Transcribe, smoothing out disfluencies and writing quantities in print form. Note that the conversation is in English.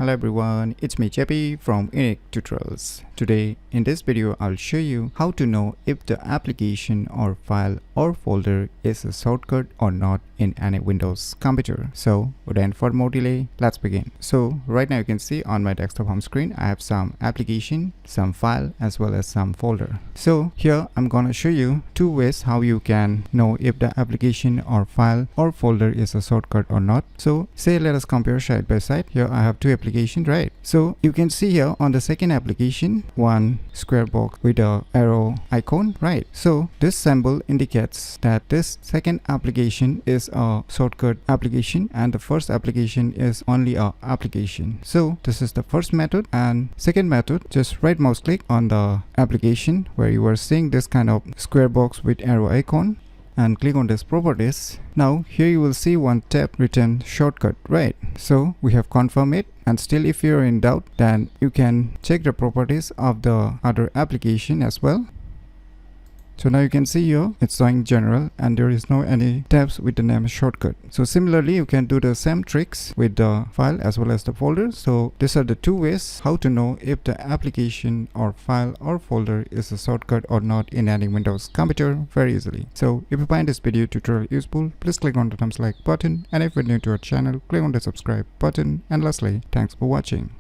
Hello everyone, it's me JP from UniqueTutorials. Today in this video I'll show you how to know if the application or file or folder is a shortcut or not in any Windows computer. So without further more delay, let's begin. So right now you can see on my desktop home screen I have some application, some file as well as some folder. So here I'm gonna show you two ways how you can know if the application or file or folder is a shortcut or not. So say let us compare side by side. Here I have two applications, right? So you can see here on the second application one square box with a arrow icon, right? So this symbol indicates that this second application is a shortcut application and the first application is only a application. So this is the first method, and second method, just right mouse click on the application where you are seeing this kind of square box with arrow icon and click on this properties. Now here you will see one tab written shortcut, right? So we have confirmed it, and still if you're in doubt then you can check the properties of the other application as well. So now you can see here it's showing general and there is no any tabs with the name shortcut. So similarly you can do the same tricks with the file as well as the folder. So these are the two ways how to know if the application or file or folder is a shortcut or not in any Windows computer very easily. So if you find this video tutorial useful, please click on the thumbs like button, and if you're new to our channel, click on the subscribe button, and lastly, thanks for watching.